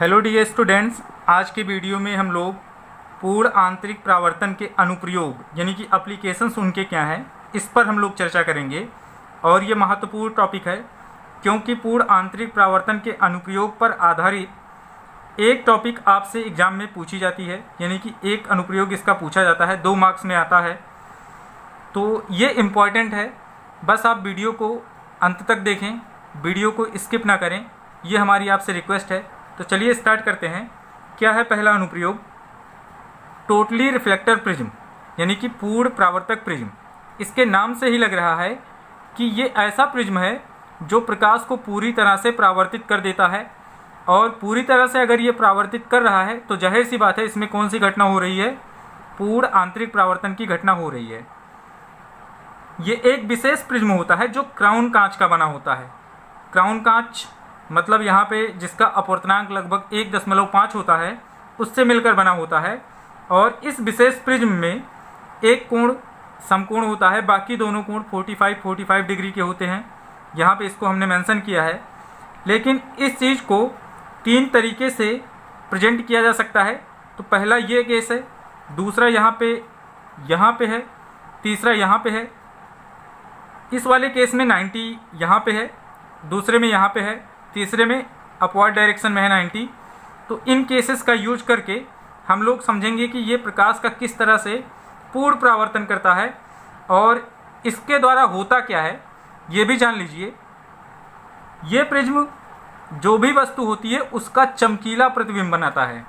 Hello dear students, आज के video में हम लोग पूर्ण आंतरिक परावर्तन के अनुप्रयोग यानी कि एप्लीकेशंस उनके क्या हैं इस पर हम लोग चर्चा करेंगे। और ये महत्वपूर्ण टॉपिक है क्योंकि पूर्ण आंतरिक परावर्तन के अनुप्रयोग पर आधारित एक टॉपिक आपसे एग्ज़ाम में पूछी जाती है, यानी कि एक अनुप्रयोग इसका पूछा जाता है, 2 मार्क्स में आता है। तो ये इम्पॉर्टेंट है, बस आप वीडियो को अंत तक देखें, वीडियो को स्किप ना करें, ये हमारी आपसे रिक्वेस्ट है। तो चलिए स्टार्ट करते हैं। क्या है पहला अनुप्रयोग? टोटली रिफ्लेक्टर प्रिज्म यानी कि पूर्ण परावर्तक प्रिज्म। इसके नाम से ही लग रहा है कि ये ऐसा प्रिज्म है जो प्रकाश को पूरी तरह से परावर्तित कर देता है। और पूरी तरह से अगर ये परावर्तित कर रहा है तो जाहिर सी बात है इसमें कौन सी घटना हो रही है? पूर्ण आंतरिक परावर्तन की घटना हो रही है। ये एक विशेष प्रिज्म होता है जो क्राउन कांच का बना होता है। क्राउन कांच मतलब यहाँ पे जिसका अपवर्तनांक लगभग 1.5 होता है, उससे मिलकर बना होता है। और इस विशेष प्रिज्म में एक कोण समकोण होता है, बाकी दोनों कोण 45 डिग्री के होते हैं। यहाँ पे इसको हमने मेंशन किया है। लेकिन इस चीज़ को 3 तरीके से प्रेजेंट किया जा सकता है। तो पहला ये केस है, दूसरा यहाँ पे है, तीसरा यहाँ पे है। इस वाले केस में 90 यहाँ पे है, दूसरे में यहाँ पे है, तीसरे में अपवर्ड डायरेक्शन में है 90। तो इन केसेस का यूज करके हम लोग समझेंगे कि ये प्रकाश का किस तरह से पूर्ण परावर्तन करता है और इसके द्वारा होता क्या है ये भी जान लीजिए। ये प्रिज्म जो भी वस्तु होती है उसका चमकीला प्रतिबिंब बनाता है,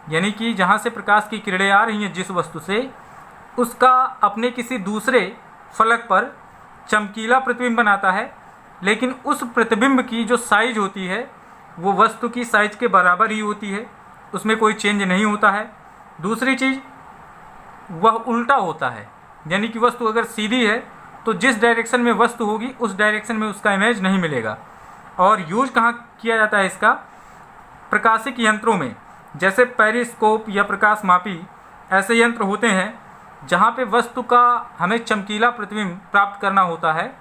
यानी कि जहाँ से प्रकाश की किरणें आ रही हैं जिस वस्तु से, उसका अपने किसी दूसरे फलक पर चमकीला प्रतिबिंब बनाता है। लेकिन उस प्रतिबिंब की जो साइज होती है वो वस्तु की साइज के बराबर ही होती है, उसमें कोई चेंज नहीं होता है। दूसरी चीज़, वह उल्टा होता है, यानी कि वस्तु अगर सीधी है तो जिस डायरेक्शन में वस्तु होगी उस डायरेक्शन में उसका इमेज नहीं मिलेगा। और यूज कहाँ किया जाता है इसका? प्रकाशिक यंत्रों में, जैसे पेरिस्कोप या प्रकाश मापी ऐसे यंत्र होते हैं जहाँ पे वस्तु का हमें चमकीला प्रतिबिंब प्राप्त करना होता है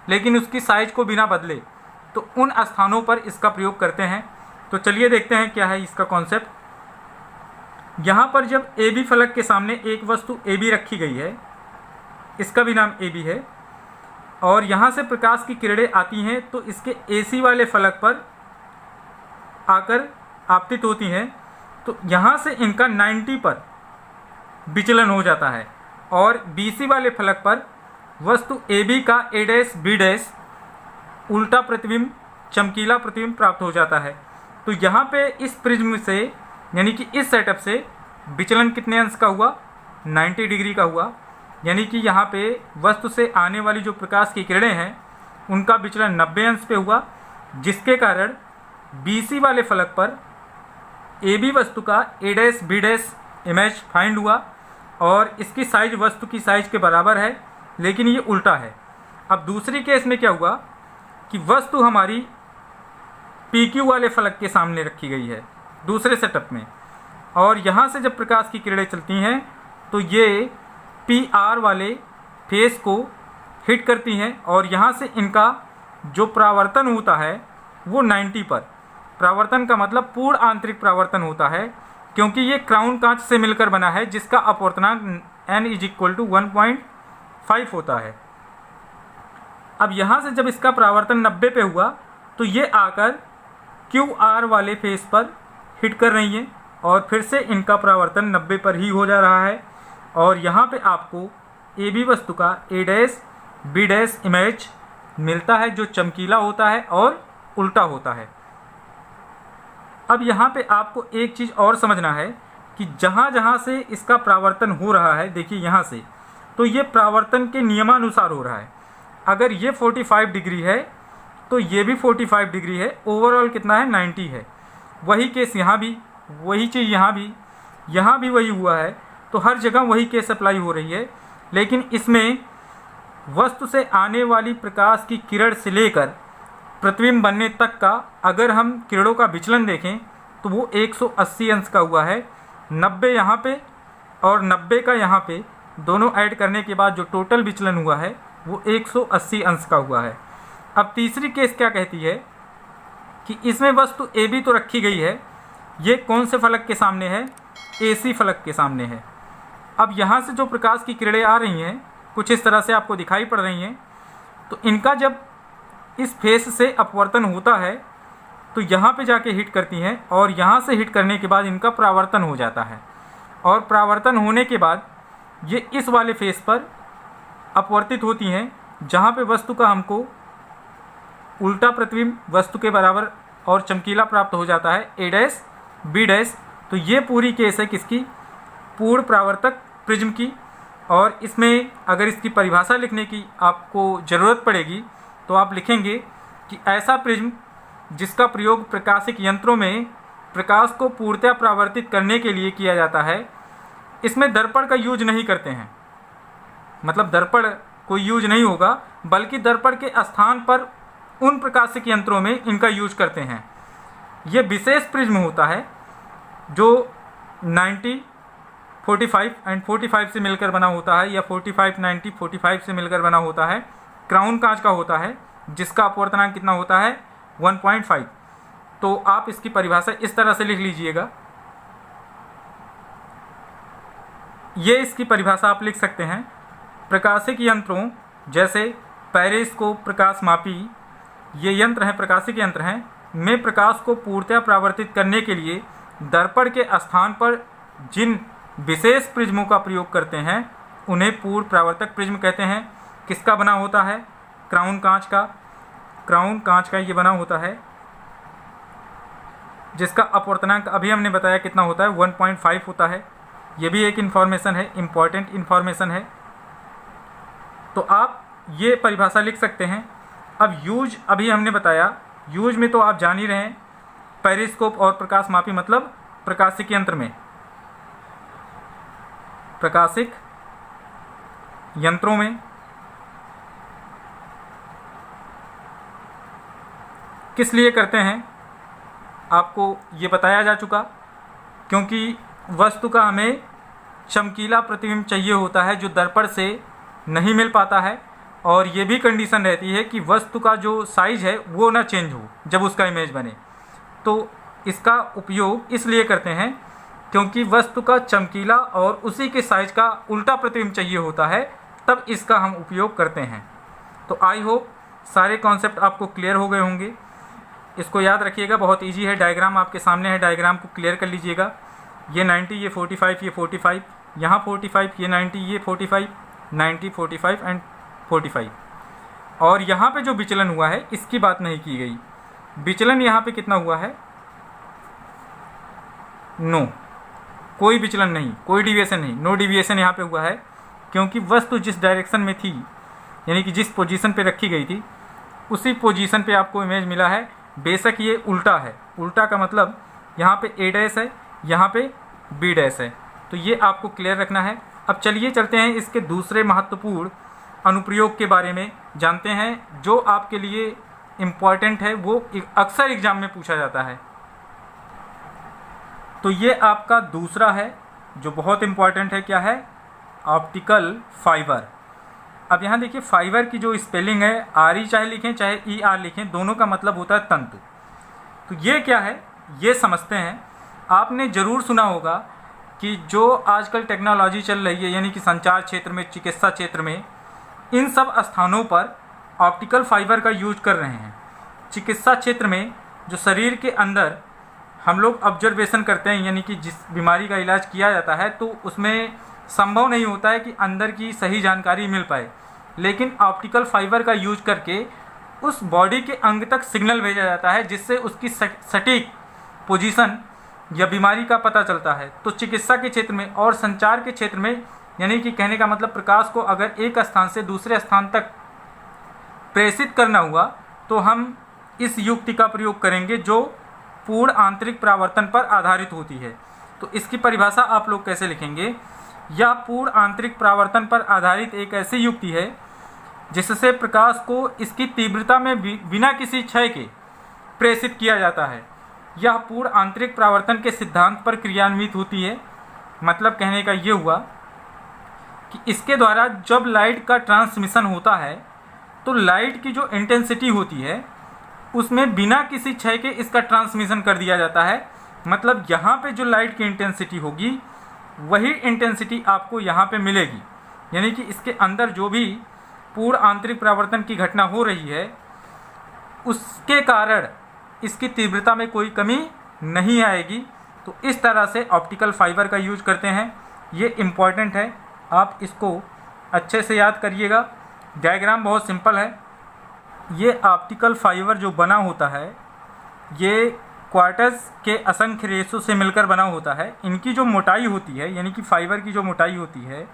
लेकिन उसकी साइज को बिना बदले, तो उन स्थानों पर इसका प्रयोग करते हैं। तो चलिए देखते हैं क्या है इसका कॉन्सेप्ट। यहाँ पर जब ए बी फलक के सामने एक वस्तु ए बी रखी गई है, इसका भी नाम ए बी है, और यहाँ से प्रकाश की किरणें आती हैं तो इसके ए सी वाले फलक पर आकर आपतित होती हैं। तो यहाँ से इनका 90 पर विचलन हो जाता है और बी सी वाले फलक पर वस्तु ए बी का ए डैश बी डैश उल्टा प्रतिबिंब, चमकीला प्रतिबिंब प्राप्त हो जाता है। तो यहाँ पे इस प्रिज्म से यानी कि इस सेटअप से विचलन कितने अंश का हुआ? 90 डिग्री का हुआ। यानी कि यहाँ पे वस्तु से आने वाली जो प्रकाश की किरणें हैं उनका विचलन 90 अंश पे हुआ, जिसके कारण बी सी वाले फलक पर ए बी वस्तु का A dash B dash image find हुआ और इसकी साइज वस्तु की साइज के बराबर है, लेकिन ये उल्टा है। अब दूसरी केस में क्या हुआ कि वस्तु हमारी पी क्यू वाले फलक के सामने रखी गई है दूसरे सेटअप में, और यहाँ से जब प्रकाश की किरणें चलती हैं तो ये पी आर वाले फेस को हिट करती हैं और यहाँ से इनका जो परावर्तन होता है वो 90 पर। परावर्तन का मतलब पूर्ण आंतरिक परावर्तन होता है, क्योंकि ये क्राउन कांच से मिलकर बना है जिसका अपवर्तनांक n = 1.5 होता है। अब यहाँ से जब इसका परावर्तन 90 पे हुआ तो ये आकर क्यू आर वाले फेस पर हिट कर रही हैं और फिर से इनका परावर्तन 90 पर ही हो जा रहा है। और यहाँ पे आपको ए बी वस्तु का A dash B dash image मिलता है जो चमकीला होता है और उल्टा होता है। अब यहाँ पे आपको एक चीज़ और समझना है कि जहाँ जहाँ से इसका परावर्तन हो रहा है, देखिए यहाँ से, तो ये परावर्तन के नियमानुसार हो रहा है। अगर ये 45 डिग्री है तो ये भी 45 डिग्री है, ओवरऑल कितना है? 90 है। वही केस यहाँ भी, वही चीज़ यहाँ भी वही हुआ है। तो हर जगह वही केस अप्लाई हो रही है। लेकिन इसमें वस्तु से आने वाली प्रकाश की किरण से लेकर प्रतिबिंब बनने तक का अगर हम किरणों का विचलन देखें तो वो 180 अंश का हुआ है। 90 यहाँ पे और 90 का यहाँ पे दोनों ऐड करने के बाद जो टोटल विचलन हुआ है वो 180 अंश का हुआ है। अब तीसरी केस क्या कहती है कि इसमें वस्तु ए बी तो रखी गई है, ये कौन से फलक के सामने है? AC फलक के सामने है। अब यहाँ से जो प्रकाश की किरणें आ रही हैं कुछ इस तरह से आपको दिखाई पड़ रही हैं, तो इनका जब इस फेस से अपवर्तन होता है तो यहाँ पे जाके हिट करती हैं और यहाँ से हिट करने के बाद इनका परावर्तन हो जाता है, और परावर्तन होने के बाद ये इस वाले फेस पर अपवर्तित होती हैं जहाँ पे वस्तु का हमको उल्टा प्रतिबिंब वस्तु के बराबर और चमकीला प्राप्त हो जाता है, A' B'। तो ये पूरी केस है किसकी? पूर्ण परावर्तक प्रिज्म की। और इसमें अगर इसकी परिभाषा लिखने की आपको ज़रूरत पड़ेगी तो आप लिखेंगे कि ऐसा प्रिज्म जिसका प्रयोग प्रकाशिक यंत्रों में प्रकाश को पूर्णतः परावर्तित करने के लिए किया जाता है। इसमें दर्पण का यूज नहीं करते हैं, मतलब दर्पण कोई यूज नहीं होगा, बल्कि दर्पण के स्थान पर उन प्रकाशिक यंत्रों में इनका यूज करते हैं। ये विशेष प्रिज्म होता है जो 90, 45 एंड 45 से मिलकर बना होता है, या 45, 90, 45 से मिलकर बना होता है। क्राउन कांच का होता है जिसका अपवर्तनांक कितना होता है? 1.5। तो आप इसकी परिभाषा इस तरह से लिख लीजिएगा। ये इसकी परिभाषा आप लिख सकते हैं, प्रकाशिक यंत्रों जैसे पेरिस्कोप, प्रकाशमापी, ये यंत्र हैं, प्रकाशिक यंत्र हैं, में प्रकाश को पूर्णतः परावर्तित करने के लिए दर्पण के स्थान पर जिन विशेष प्रिज्मों का प्रयोग करते हैं उन्हें पूर्ण परावर्तक प्रिज्म कहते हैं। किसका बना होता है? क्राउन कांच का। क्राउन कांच का ये बना होता है जिसका अपवर्तनांक अभी हमने बताया कितना होता है? 1.5 होता है। ये भी एक इन्फॉर्मेशन है, इम्पॉर्टेंट इन्फॉर्मेशन है। तो आप ये परिभाषा लिख सकते हैं। अब यूज अभी हमने बताया, यूज में तो आप जान ही रहे हैं, पेरिस्कोप और प्रकाशमापी मतलब प्रकाशिक यंत्र में, प्रकाशिक यंत्रों में किस लिए करते हैं आपको ये बताया जा चुका, क्योंकि वस्तु का हमें चमकीला प्रतिबिंब चाहिए होता है जो दर्पण से नहीं मिल पाता है, और ये भी कंडीशन रहती है कि वस्तु का जो साइज है वो ना चेंज हो जब उसका इमेज बने। तो इसका उपयोग इसलिए करते हैं क्योंकि वस्तु का चमकीला और उसी के साइज का उल्टा प्रतिबिंब चाहिए होता है, तब इसका हम उपयोग करते हैं। तो आई होप सारे कॉन्सेप्ट आपको क्लियर हो गए होंगे। इसको याद रखिएगा, बहुत इजी है। डायग्राम आपके सामने है, डायग्राम को क्लियर कर लीजिएगा। ये 90, ये 45, ये 45, यहाँ 45, ये 90, ये 45, 90, 45 एंड 45। और यहाँ पे जो विचलन हुआ है इसकी बात नहीं की गई। विचलन यहाँ पे कितना हुआ है? नो, कोई विचलन नहीं, कोई डिविएशन नहीं, नो डिविएशन यहाँ पे हुआ है, क्योंकि वस्तु जिस डायरेक्शन में थी, यानी कि जिस पोजीशन पे रखी गई थी उसी पोजीशन पे आपको इमेज मिला है। बेशक ये उल्टा है, उल्टा का मतलब यहाँ पे A' है, यहाँ पे B' है। तो ये आपको क्लियर रखना है। अब चलिए चलते हैं इसके दूसरे महत्वपूर्ण अनुप्रयोग के बारे में जानते हैं, जो आपके लिए इम्पॉर्टेंट है, वो अक्सर एग्जाम में पूछा जाता है। तो ये आपका दूसरा है जो बहुत इम्पॉर्टेंट है। क्या है? Optical fibre. अब यहाँ देखिए, फाइबर की जो स्पेलिंग है, RE चाहे लिखें चाहे ER लिखें, दोनों का मतलब होता है तंतु। तो ये क्या है ये समझते हैं। आपने ज़रूर सुना होगा कि जो आजकल टेक्नोलॉजी चल रही है, यानी कि संचार क्षेत्र में, चिकित्सा क्षेत्र में, इन सब स्थानों पर ऑप्टिकल फाइबर का यूज कर रहे हैं। चिकित्सा क्षेत्र में जो शरीर के अंदर हम लोग ऑब्जर्वेशन करते हैं, यानी कि जिस बीमारी का इलाज किया जाता है, तो उसमें संभव नहीं होता है कि अंदर की सही जानकारी मिल पाए, लेकिन ऑप्टिकल फाइबर का यूज करके उस बॉडी के अंग तक सिग्नल भेजा जाता है, जिससे उसकी सटीक पोजीशन या बीमारी का पता चलता है। तो चिकित्सा के क्षेत्र में और संचार के क्षेत्र में, यानी कि कहने का मतलब प्रकाश को अगर एक स्थान से दूसरे स्थान तक प्रेषित करना हुआ तो हम इस युक्ति का प्रयोग करेंगे जो पूर्ण आंतरिक परावर्तन पर आधारित होती है। तो इसकी परिभाषा आप लोग कैसे लिखेंगे? यह पूर्ण आंतरिक परावर्तन पर आधारित एक ऐसी युक्ति है जिससे प्रकाश को इसकी तीव्रता में बिना किसी क्षय के प्रेषित किया जाता है। यह पूर्ण आंतरिक परावर्तन के सिद्धांत पर क्रियान्वित होती है। मतलब कहने का ये हुआ कि इसके द्वारा जब लाइट का ट्रांसमिशन होता है तो लाइट की जो इंटेंसिटी होती है उसमें बिना किसी क्षय के इसका ट्रांसमिशन कर दिया जाता है, मतलब यहाँ पे जो लाइट की इंटेंसिटी होगी वही इंटेंसिटी आपको यहाँ पे मिलेगी। यानी कि इसके अंदर जो भी पूर्ण आंतरिक परावर्तन की घटना हो रही है उसके कारण इसकी तीव्रता में कोई कमी नहीं आएगी। तो इस तरह से ऑप्टिकल फाइबर का यूज करते हैं, ये इम्पॉर्टेंट है, आप इसको अच्छे से याद करिएगा। डायग्राम बहुत सिंपल है। ये ऑप्टिकल फाइबर जो बना होता है ये क्वार्टर्स के असंख्य रेशों से मिलकर बना होता है। इनकी जो मोटाई होती है यानी कि फाइबर की जो मोटाई होती है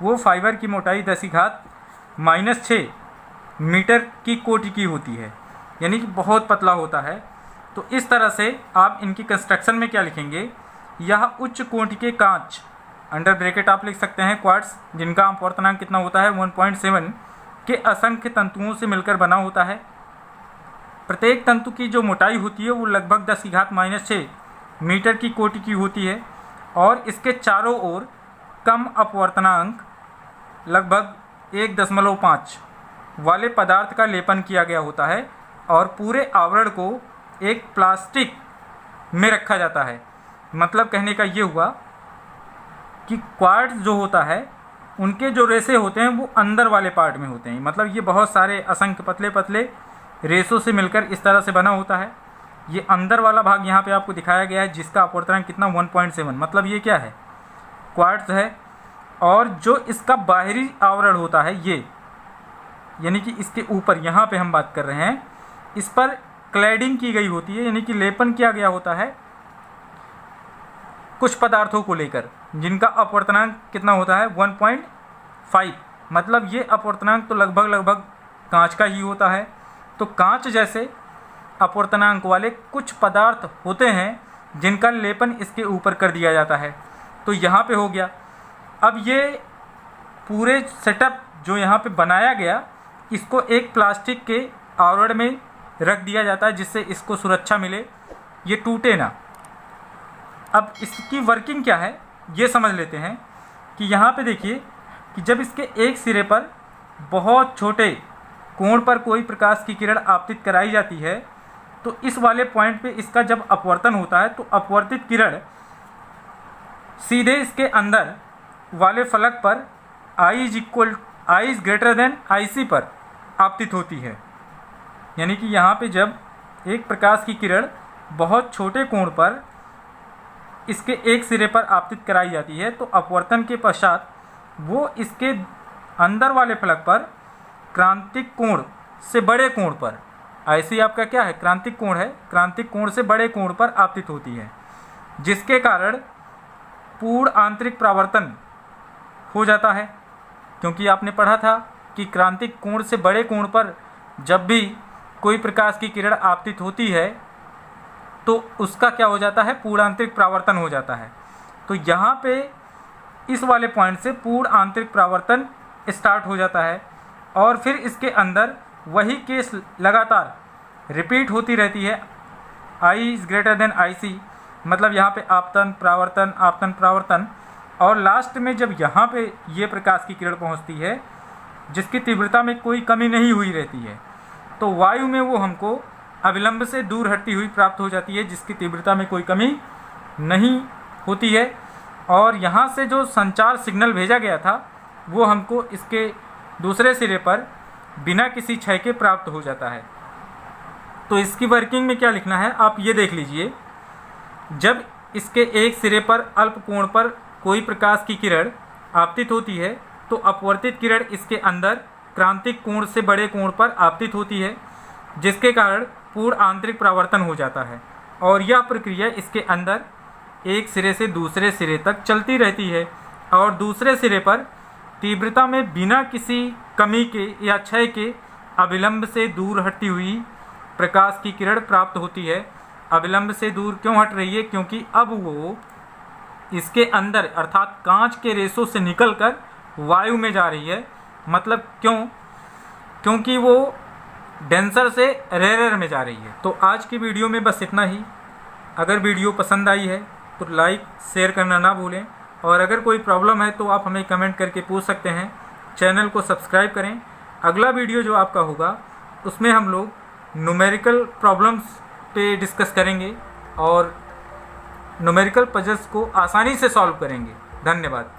वो फाइबर की मोटाई 10⁻⁻⁶ मीटर की कोटि की होती है, यानी कि बहुत पतला होता है। तो इस तरह से आप इनकी कंस्ट्रक्शन में क्या लिखेंगे, यह उच्च कोटि के कांच, अंडर ब्रैकेट आप लिख सकते हैं क्वार्ट्स, जिनका अपवर्तनांक कितना होता है 1.7 के असंख्य तंतुओं से मिलकर बना होता है। प्रत्येक तंतु की जो मोटाई होती है वो लगभग 10⁻⁻⁶ मीटर की कोटि की होती है और इसके चारों ओर कम अपवर्तनांक लगभग 1.5 वाले पदार्थ का लेपन किया गया होता है और पूरे आवरण को एक प्लास्टिक में रखा जाता है। मतलब कहने का ये हुआ कि क्वार्ट्ज जो होता है उनके जो रेशे होते हैं वो अंदर वाले पार्ट में होते हैं। मतलब ये बहुत सारे असंख्य पतले पतले रेशों से मिलकर इस तरह से बना होता है। ये अंदर वाला भाग यहाँ पे आपको दिखाया गया है जिसका अपवर्तनांक कितना 1.7, मतलब ये क्या है, क्वार्ट्ज है। और जो इसका बाहरी आवरण होता है ये, यानी कि इसके ऊपर यहाँ पे हम बात कर रहे हैं, इस पर क्लैडिंग की गई होती है, यानी कि लेपन किया गया होता है कुछ पदार्थों को लेकर, जिनका अपवर्तनांक कितना होता है 1.5। मतलब ये अपवर्तनांक तो लगभग कांच का ही होता है। तो कांच जैसे अपवर्तनांक वाले कुछ पदार्थ होते हैं जिनका लेपन इसके ऊपर कर दिया जाता है। तो यहाँ पे हो गया। अब ये पूरे सेटअप जो यहाँ पे बनाया गया इसको एक प्लास्टिक के आवरण में रख दिया जाता है जिससे इसको सुरक्षा मिले, ये टूटे ना। अब इसकी वर्किंग क्या है ये समझ लेते हैं कि यहाँ पे देखिए कि जब इसके एक सिरे पर बहुत छोटे कोण पर कोई प्रकाश की किरण आपतित कराई जाती है तो इस वाले पॉइंट पे इसका जब अपवर्तन होता है तो अपवर्तित किरण सीधे इसके अंदर वाले फलक पर I > IC पर आपतित होती है। यानी कि यहाँ पे जब एक प्रकाश की किरण बहुत छोटे कोण पर इसके एक सिरे पर आपतित कराई जाती है तो अपवर्तन के पश्चात वो इसके अंदर वाले फलक पर क्रांतिक कोण से बड़े कोण पर, IC आपका क्या है, क्रांतिक कोण है, क्रांतिक कोण से बड़े कोण पर आपतित होती है, जिसके कारण पूर्ण आंतरिक परावर्तन हो जाता है। क्योंकि आपने पढ़ा था कि क्रांतिक कोण से बड़े कोण पर जब भी कोई प्रकाश की किरण आपतित होती है तो उसका क्या हो जाता है, पूर्ण आंतरिक परावर्तन हो जाता है। तो यहाँ पे इस वाले पॉइंट से पूर्ण आंतरिक परावर्तन स्टार्ट हो जाता है और फिर इसके अंदर वही केस लगातार रिपीट होती रहती है, I > IC, मतलब यहाँ पे आपतन परावर्तन। और लास्ट में जब यहाँ पे ये प्रकाश की किरण पहुँचती है जिसकी तीव्रता में कोई कमी नहीं हुई रहती है तो वायु में वो हमको अविलंब से दूर हटती हुई प्राप्त हो जाती है जिसकी तीव्रता में कोई कमी नहीं होती है। और यहाँ से जो संचार सिग्नल भेजा गया था वो हमको इसके दूसरे सिरे पर बिना किसी क्षय के प्राप्त हो जाता है। तो इसकी वर्किंग में क्या लिखना है आप ये देख लीजिए। जब इसके एक सिरे पर अल्प कोण पर कोई प्रकाश की किरण आपतित होती है तो अपवर्तित किरण इसके अंदर क्रांतिक कोण से बड़े कोण पर आपतित होती है जिसके कारण पूर्ण आंतरिक परावर्तन हो जाता है। और यह प्रक्रिया इसके अंदर एक सिरे से दूसरे सिरे तक चलती रहती है और दूसरे सिरे पर तीव्रता में बिना किसी कमी के या क्षय के अविलंब से दूर हटती हुई प्रकाश की किरण प्राप्त होती है। अविलंब से दूर क्यों हट रही है, क्योंकि अब वो इसके अंदर अर्थात कांच के रेशों से निकलकर वायु में जा रही है। मतलब क्योंकि वो डेंसर से रेयर में जा रही है। तो आज की वीडियो में बस इतना ही। अगर वीडियो पसंद आई है तो लाइक शेयर करना ना भूलें और अगर कोई प्रॉब्लम है तो आप हमें कमेंट करके पूछ सकते हैं। चैनल को सब्सक्राइब करें। अगला वीडियो जो आपका होगा उसमें हम लोग न्यूमेरिकल प्रॉब्लम्स पे डिस्कस करेंगे और न्यूमेरिकल पजल्स को आसानी से सॉल्व करेंगे। धन्यवाद।